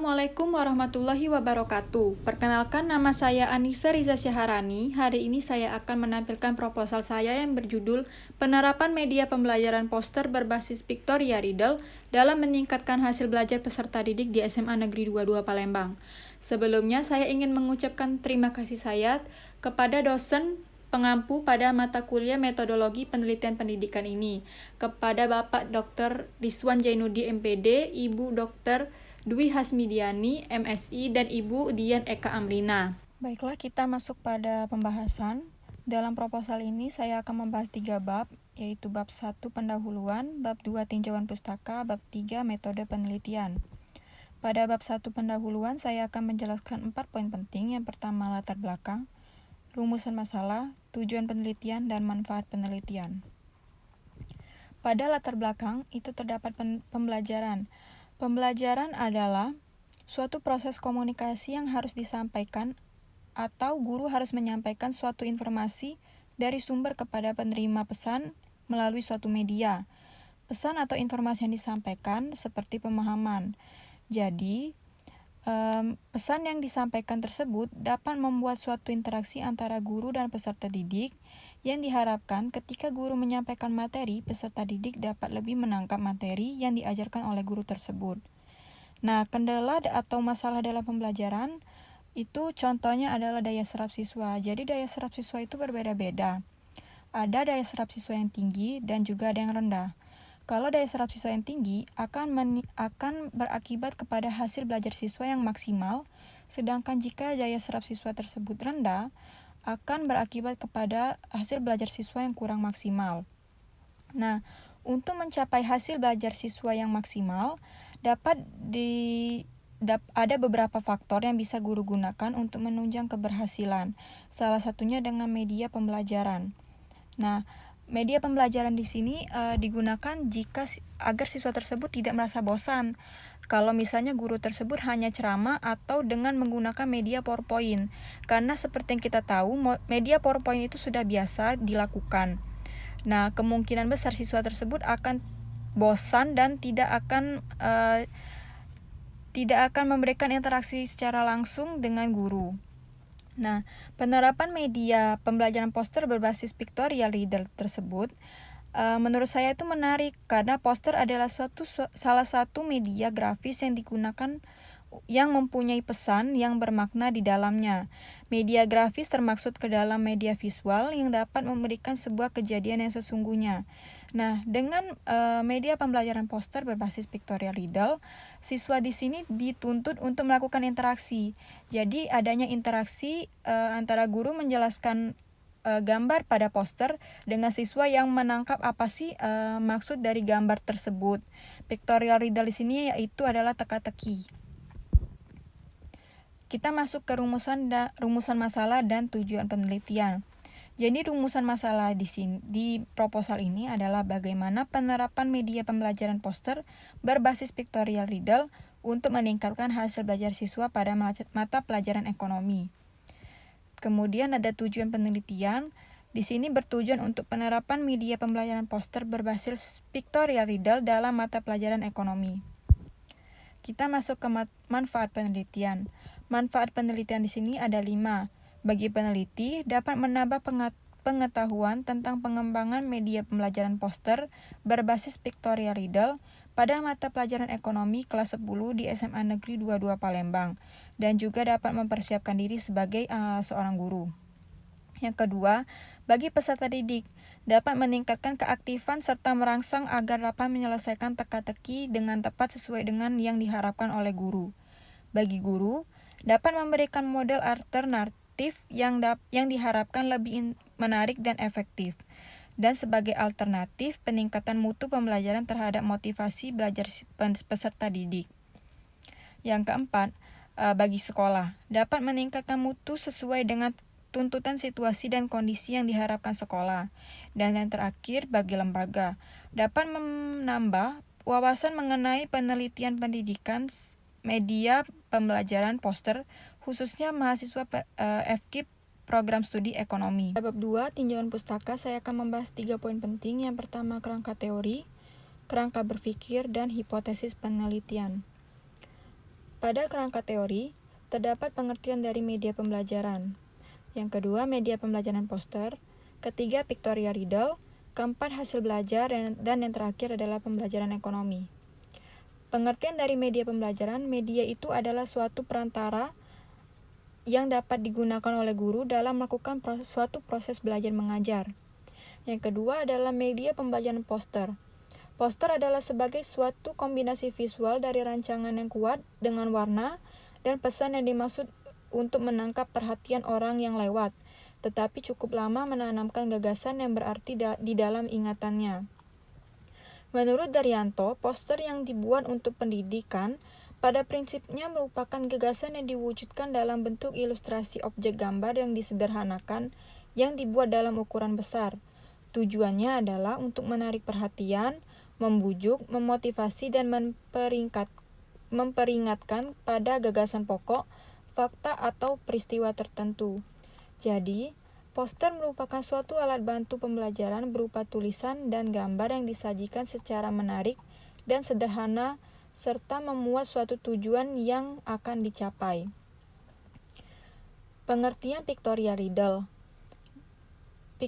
Assalamualaikum warahmatullahi wabarakatuh. Perkenalkan, nama saya Anissa Riza Syaharani. Hari ini saya akan menampilkan proposal saya yang berjudul Penerapan Media Pembelajaran Poster Berbasis Pictorial Riddle dalam meningkatkan hasil belajar peserta didik di SMA Negeri 22 Palembang. Sebelumnya, saya ingin mengucapkan terima kasih saya kepada dosen pengampu pada mata kuliah metodologi penelitian pendidikan ini, kepada Bapak Dr. Rizwan Jainuddin MPD, Ibu Dr. Dwi Hasmidiani, MSI, dan Ibu Dian Eka Amrina. Baiklah, kita masuk pada pembahasan. Dalam proposal ini saya akan membahas 3 bab, yaitu bab 1 pendahuluan, bab 2 tinjauan pustaka, bab 3 metode penelitian. Pada bab 1 pendahuluan saya akan menjelaskan 4 poin penting. Yang pertama, latar belakang, rumusan masalah, tujuan penelitian, dan manfaat penelitian. Pada latar belakang itu terdapat pembelajaran. Pembelajaran adalah suatu proses komunikasi yang harus disampaikan atau guru harus menyampaikan suatu informasi dari sumber kepada penerima pesan melalui suatu media. Pesan atau informasi yang disampaikan seperti pemahaman. Jadi, pesan yang disampaikan tersebut dapat membuat suatu interaksi antara guru dan peserta didik yang diharapkan ketika guru menyampaikan materi, peserta didik dapat lebih menangkap materi yang diajarkan oleh guru tersebut. Nah, kendala atau masalah dalam pembelajaran itu contohnya adalah daya serap siswa. Jadi daya serap siswa itu berbeda-beda. Ada daya serap siswa yang tinggi dan juga ada yang rendah. Kalau daya serap siswa yang tinggi akan berakibat kepada hasil belajar siswa yang maksimal, sedangkan jika daya serap siswa tersebut rendah, akan berakibat kepada hasil belajar siswa yang kurang maksimal. Nah, untuk mencapai hasil belajar siswa yang maksimal, ada beberapa faktor yang bisa guru gunakan untuk menunjang keberhasilan. Salah satunya dengan media pembelajaran. Nah, media pembelajaran di sini digunakan agar siswa tersebut tidak merasa bosan. Kalau misalnya guru tersebut hanya ceramah atau dengan menggunakan media PowerPoint. Karena seperti yang kita tahu, media PowerPoint itu sudah biasa dilakukan. Nah, kemungkinan besar siswa tersebut akan bosan dan tidak akan memberikan interaksi secara langsung dengan guru. Nah, penerapan media pembelajaran poster berbasis pictorial riddle tersebut menurut saya itu menarik karena poster adalah salah satu media grafis yang digunakan yang mempunyai pesan yang bermakna di dalamnya. Media grafis termaksud ke dalam media visual yang dapat memberikan sebuah kejadian yang sesungguhnya. Nah, dengan media pembelajaran poster berbasis pictorial riddle, siswa di sini dituntut untuk melakukan interaksi. Jadi, adanya interaksi antara guru menjelaskan gambar pada poster dengan siswa yang menangkap apa sih maksud dari gambar tersebut. Pictorial riddle di sini yaitu adalah teka-teki. Kita masuk ke rumusan masalah dan tujuan penelitian. Jadi rumusan masalah di proposal ini adalah bagaimana penerapan media pembelajaran poster berbasis pictorial riddle untuk meningkatkan hasil belajar siswa pada mata pelajaran ekonomi. Kemudian ada tujuan penelitian. Di sini bertujuan untuk penerapan media pembelajaran poster berbasis pictorial riddle dalam mata pelajaran ekonomi. Kita masuk ke manfaat penelitian. Manfaat penelitian di sini ada 5. Bagi peneliti, dapat menambah pengetahuan tentang pengembangan media pembelajaran poster berbasis pictorial riddle pada mata pelajaran ekonomi kelas 10 di SMA Negeri 22 Palembang dan juga dapat mempersiapkan diri sebagai seorang guru. Yang kedua, bagi peserta didik, dapat meningkatkan keaktifan serta merangsang agar dapat menyelesaikan teka-teki dengan tepat sesuai dengan yang diharapkan oleh guru. Bagi guru, dapat memberikan model alternatif yang diharapkan lebih menarik dan efektif. Dan sebagai alternatif, peningkatan mutu pembelajaran terhadap motivasi belajar peserta didik. Yang keempat, bagi sekolah, dapat meningkatkan mutu sesuai dengan tuntutan situasi dan kondisi yang diharapkan sekolah. Dan yang terakhir, bagi lembaga, dapat menambah wawasan mengenai penelitian pendidikan media pembelajaran poster, khususnya mahasiswa FKIP program studi ekonomi. Bab 2, tinjauan pustaka, saya akan membahas 3 poin penting. Yang pertama, kerangka teori, kerangka berpikir, dan hipotesis penelitian. Pada kerangka teori, terdapat pengertian dari media pembelajaran. Yang kedua, media pembelajaran poster. Ketiga, pictorial riddle. Keempat, hasil belajar. Dan yang terakhir adalah pembelajaran ekonomi. Pengertian dari media pembelajaran, media itu adalah suatu perantara yang dapat digunakan oleh guru dalam melakukan suatu proses belajar mengajar. Yang kedua adalah media pembelajaran poster. Poster adalah sebagai suatu kombinasi visual dari rancangan yang kuat dengan warna dan pesan yang dimaksud untuk menangkap perhatian orang yang lewat, tetapi cukup lama menanamkan gagasan yang berarti di dalam ingatannya. Menurut Daryanto, poster yang dibuat untuk pendidikan pada prinsipnya merupakan gagasan yang diwujudkan dalam bentuk ilustrasi objek gambar yang disederhanakan yang dibuat dalam ukuran besar. Tujuannya adalah untuk menarik perhatian, membujuk, memotivasi, dan memperingatkan pada gagasan pokok, fakta atau peristiwa tertentu. Jadi, poster merupakan suatu alat bantu pembelajaran berupa tulisan dan gambar yang disajikan secara menarik dan sederhana serta memuat suatu tujuan yang akan dicapai. Pengertian pictorial riddle.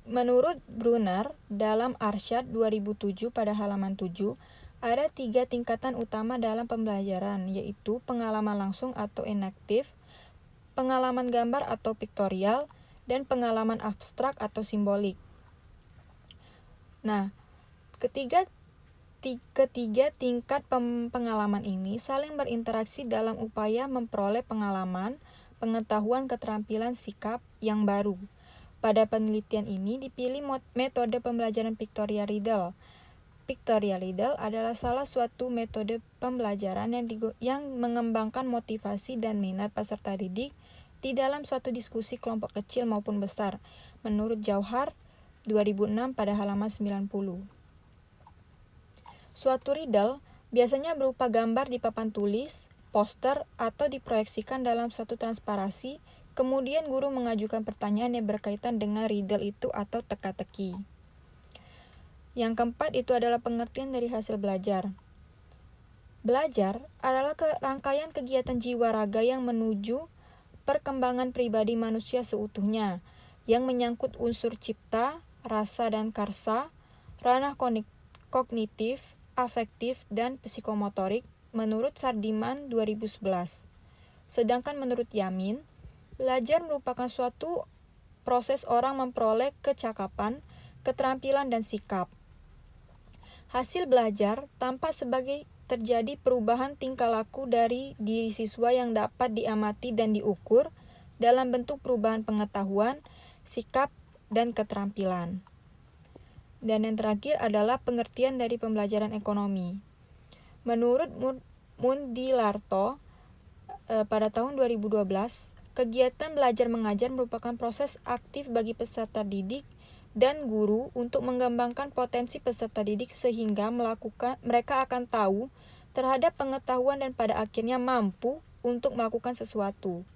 Menurut Brunner, dalam Arsyad 2007 pada halaman 7, ada 3 tingkatan utama dalam pembelajaran, yaitu pengalaman langsung atau enaktif, pengalaman gambar atau pictorial, dan pengalaman abstrak atau simbolik. Nah, ketiga tingkat pengalaman ini saling berinteraksi dalam upaya memperoleh pengalaman, pengetahuan, keterampilan, sikap yang baru. Pada penelitian ini dipilih metode pembelajaran pictorial riddle. Pictorial riddle adalah salah suatu metode pembelajaran yang mengembangkan motivasi dan minat peserta didik di dalam suatu diskusi kelompok kecil maupun besar, menurut Jauhar 2006 pada halaman 90. Suatu riddle biasanya berupa gambar di papan tulis, poster, atau diproyeksikan dalam suatu transparasi, kemudian guru mengajukan pertanyaan yang berkaitan dengan riddle itu atau teka-teki. Yang keempat itu adalah pengertian dari hasil belajar. Belajar adalah rangkaian kegiatan jiwa raga yang menuju perkembangan pribadi manusia seutuhnya, yang menyangkut unsur cipta, rasa dan karsa, ranah kognitif, afektif, dan psikomotorik menurut Sardiman 2011. Sedangkan menurut Yamin, belajar merupakan suatu proses orang memperoleh kecakapan, keterampilan, dan sikap. Hasil belajar tampak sebagai terjadi perubahan tingkah laku dari diri siswa yang dapat diamati dan diukur dalam bentuk perubahan pengetahuan, sikap, dan keterampilan. Dan yang terakhir adalah pengertian dari pembelajaran ekonomi. Menurut Mundilarto pada tahun 2012, kegiatan belajar mengajar merupakan proses aktif bagi peserta didik dan guru untuk mengembangkan potensi peserta didik sehingga mereka akan tahu terhadap pengetahuan dan pada akhirnya mampu untuk melakukan sesuatu.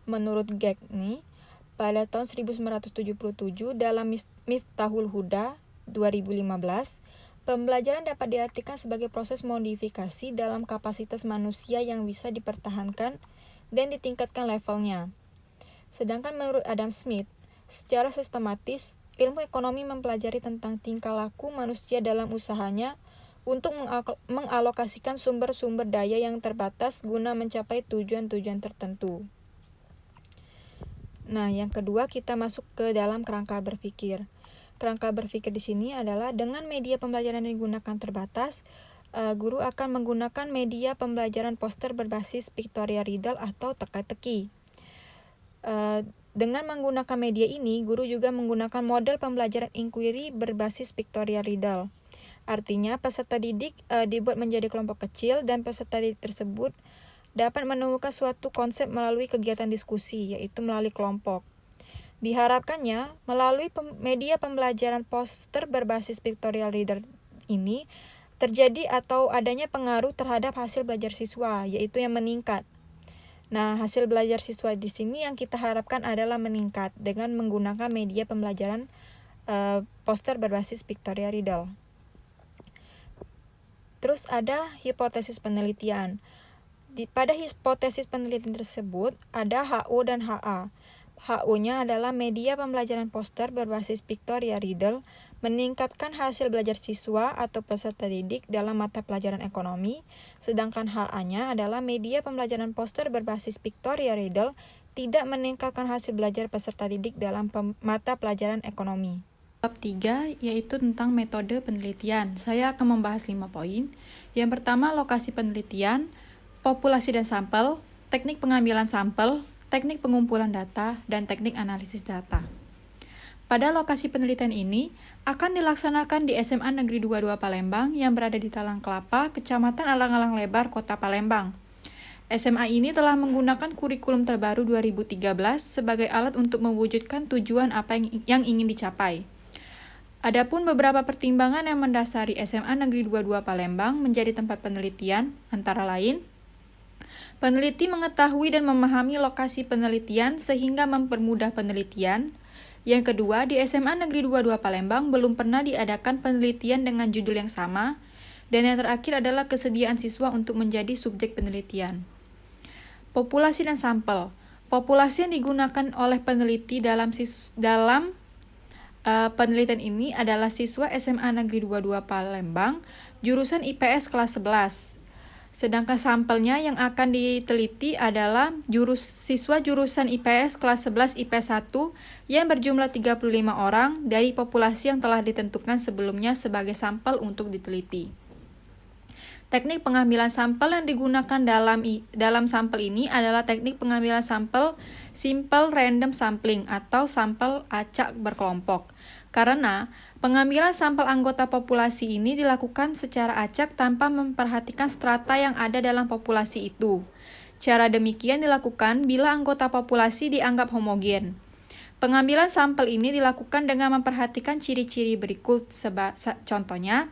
Menurut Gagne, pada tahun 1977 dalam Miftahul Huda 2015, pembelajaran dapat diartikan sebagai proses modifikasi dalam kapasitas manusia yang bisa dipertahankan dan ditingkatkan levelnya. Sedangkan menurut Adam Smith, secara sistematis, ilmu ekonomi mempelajari tentang tingkah laku manusia dalam usahanya untuk mengalokasikan sumber-sumber daya yang terbatas guna mencapai tujuan-tujuan tertentu. Nah, yang kedua kita masuk ke dalam kerangka berpikir. Kerangka berpikir di sini adalah dengan media pembelajaran yang digunakan terbatas, guru akan menggunakan media pembelajaran poster berbasis pictorial riddle atau teka-teki. Dengan menggunakan media ini, guru juga menggunakan model pembelajaran inquiry berbasis pictorial riddle. Artinya, peserta didik dibuat menjadi kelompok kecil dan peserta didik tersebut dapat menemukan suatu konsep melalui kegiatan diskusi, yaitu melalui kelompok. Diharapkannya, melalui media pembelajaran poster berbasis pictorial riddle ini, terjadi atau adanya pengaruh terhadap hasil belajar siswa, yaitu yang meningkat. Nah, hasil belajar siswa di sini yang kita harapkan adalah meningkat dengan menggunakan media pembelajaran poster berbasis pictorial riddle. Terus ada hipotesis penelitian. Pada hipotesis penelitian tersebut, ada HO dan HA. HO-nya adalah media pembelajaran poster berbasis Pictorial Riddle meningkatkan hasil belajar siswa atau peserta didik dalam mata pelajaran ekonomi, sedangkan HA-nya adalah media pembelajaran poster berbasis Pictorial Riddle tidak meningkatkan hasil belajar peserta didik dalam mata pelajaran ekonomi. Bab 3 yaitu tentang metode penelitian. Saya akan membahas 5 poin. Yang pertama, lokasi penelitian, populasi dan sampel, teknik pengambilan sampel, teknik pengumpulan data, dan teknik analisis data. Pada lokasi penelitian ini akan dilaksanakan di SMA Negeri 22 Palembang yang berada di Talang Kelapa, Kecamatan Alang-Alang Lebar, Kota Palembang. SMA ini telah menggunakan kurikulum terbaru 2013 sebagai alat untuk mewujudkan tujuan apa yang ingin dicapai. Adapun beberapa pertimbangan yang mendasari SMA Negeri 22 Palembang menjadi tempat penelitian, antara lain, peneliti mengetahui dan memahami lokasi penelitian sehingga mempermudah penelitian. Yang kedua, di SMA Negeri 22 Palembang belum pernah diadakan penelitian dengan judul yang sama. Dan yang terakhir adalah kesediaan siswa untuk menjadi subjek penelitian. Populasi dan sampel. Populasi yang digunakan oleh peneliti dalam penelitian ini adalah siswa SMA Negeri 22 Palembang, jurusan IPS kelas 11. Sedangkan sampelnya yang akan diteliti adalah siswa jurusan IPS kelas 11 IPS 1 yang berjumlah 35 orang dari populasi yang telah ditentukan sebelumnya sebagai sampel untuk diteliti. Teknik pengambilan sampel yang digunakan dalam sampel ini adalah teknik pengambilan sampel simple random sampling atau sampel acak berkelompok. Karena pengambilan sampel anggota populasi ini dilakukan secara acak tanpa memperhatikan strata yang ada dalam populasi itu. Cara demikian dilakukan bila anggota populasi dianggap homogen. Pengambilan sampel ini dilakukan dengan memperhatikan ciri-ciri berikut. Contohnya,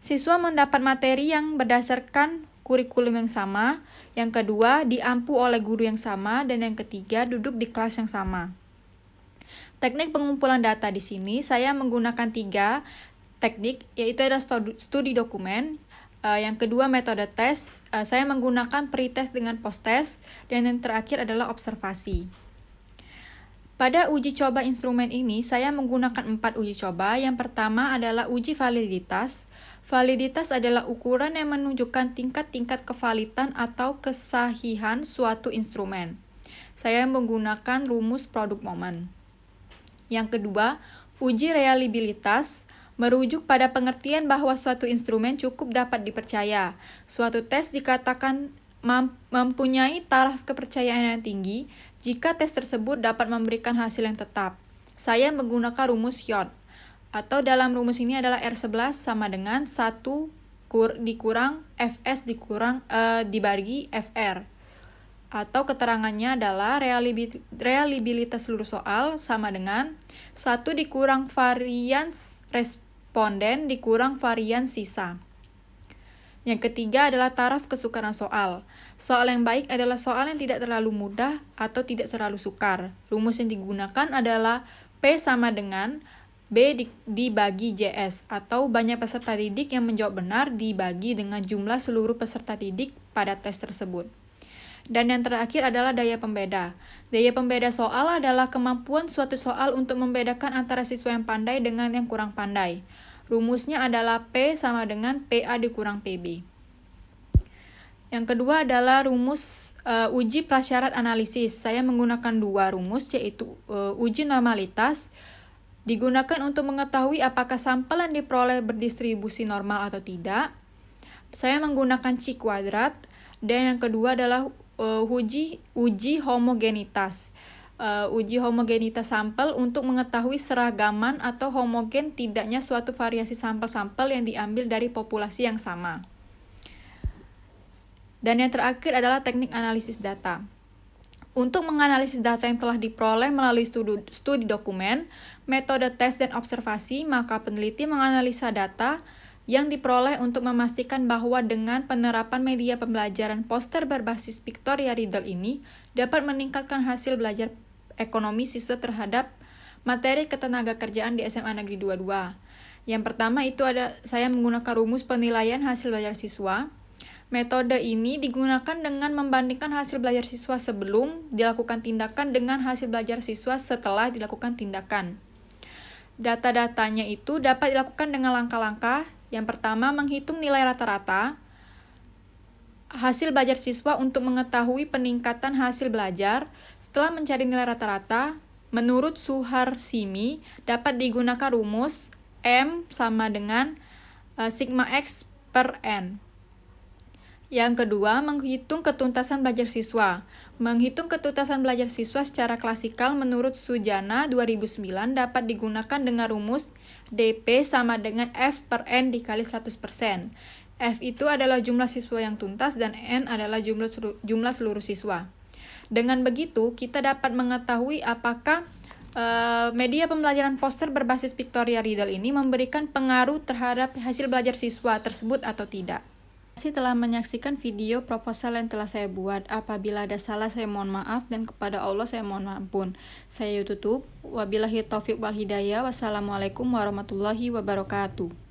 siswa mendapat materi yang berdasarkan kurikulum yang sama, yang kedua diampu oleh guru yang sama, dan yang ketiga duduk di kelas yang sama. Teknik pengumpulan data di sini saya menggunakan 3 teknik, yaitu ada studi dokumen, yang kedua metode tes, saya menggunakan pre-test dengan post-test, dan yang terakhir adalah observasi. Pada uji coba instrumen ini, saya menggunakan 4 uji coba. Yang pertama adalah uji validitas. Validitas adalah ukuran yang menunjukkan tingkat-tingkat kevalitan atau kesahihan suatu instrumen. Saya menggunakan rumus produk momen. Yang kedua, uji reliabilitas merujuk pada pengertian bahwa suatu instrumen cukup dapat dipercaya. Suatu tes dikatakan mempunyai taraf kepercayaan yang tinggi jika tes tersebut dapat memberikan hasil yang tetap. Saya menggunakan rumus YOT, atau dalam rumus ini adalah R11 sama dengan 1 dikurang Fs dibagi Fr. Atau keterangannya adalah reliabilitas seluruh soal sama dengan 1 dikurang varians responden dikurang varians sisa. Yang ketiga adalah taraf kesukaran soal. Soal yang baik adalah soal yang tidak terlalu mudah atau tidak terlalu sukar. Rumus yang digunakan adalah P sama dengan B dibagi JS, atau banyak peserta didik yang menjawab benar dibagi dengan jumlah seluruh peserta didik pada tes tersebut. Dan yang terakhir adalah daya pembeda. Daya pembeda soal adalah kemampuan suatu soal untuk membedakan antara siswa yang pandai dengan yang kurang pandai. Rumusnya adalah P sama dengan PA dikurang PB. Yang kedua adalah rumus uji prasyarat analisis. Saya menggunakan 2 rumus, yaitu uji normalitas digunakan untuk mengetahui apakah sampel yang diperoleh berdistribusi normal atau tidak. Saya menggunakan C kuadrat. Dan yang kedua adalah uji homogenitas. Uji homogenitas sampel untuk mengetahui seragaman atau homogen tidaknya suatu variasi sampel-sampel yang diambil dari populasi yang sama. Dan yang terakhir adalah teknik analisis data. Untuk menganalisis data yang telah diperoleh melalui studi dokumen, metode tes dan observasi, maka peneliti menganalisa data yang diperoleh untuk memastikan bahwa dengan penerapan media pembelajaran poster berbasis Pictorial Riddle ini dapat meningkatkan hasil belajar ekonomi siswa terhadap materi ketenagakerjaan di SMA Negeri 22. Yang pertama itu saya menggunakan rumus penilaian hasil belajar siswa. Metode ini digunakan dengan membandingkan hasil belajar siswa sebelum dilakukan tindakan dengan hasil belajar siswa setelah dilakukan tindakan. Data-datanya itu dapat dilakukan dengan langkah-langkah. Yang pertama, menghitung nilai rata-rata hasil belajar siswa untuk mengetahui peningkatan hasil belajar. Setelah mencari nilai rata-rata, menurut Suharsimi dapat digunakan rumus M sama dengan sigma X per N. Yang kedua, menghitung ketuntasan belajar siswa. Menghitung ketuntasan belajar siswa secara klasikal menurut Sujana 2009 dapat digunakan dengan rumus DP sama dengan F per N dikali 100%. F itu adalah jumlah siswa yang tuntas dan N adalah jumlah seluruh siswa. Dengan begitu, kita dapat mengetahui apakah media pembelajaran poster berbasis pictorial riddle ini memberikan pengaruh terhadap hasil belajar siswa tersebut atau tidak. Terima kasih telah menyaksikan video proposal yang telah saya buat. Apabila ada salah, saya mohon maaf, dan kepada Allah saya mohon ampun. Saya tutup. Wabillahi taufiq wal hidayah. Wassalamualaikum warahmatullahi wabarakatuh.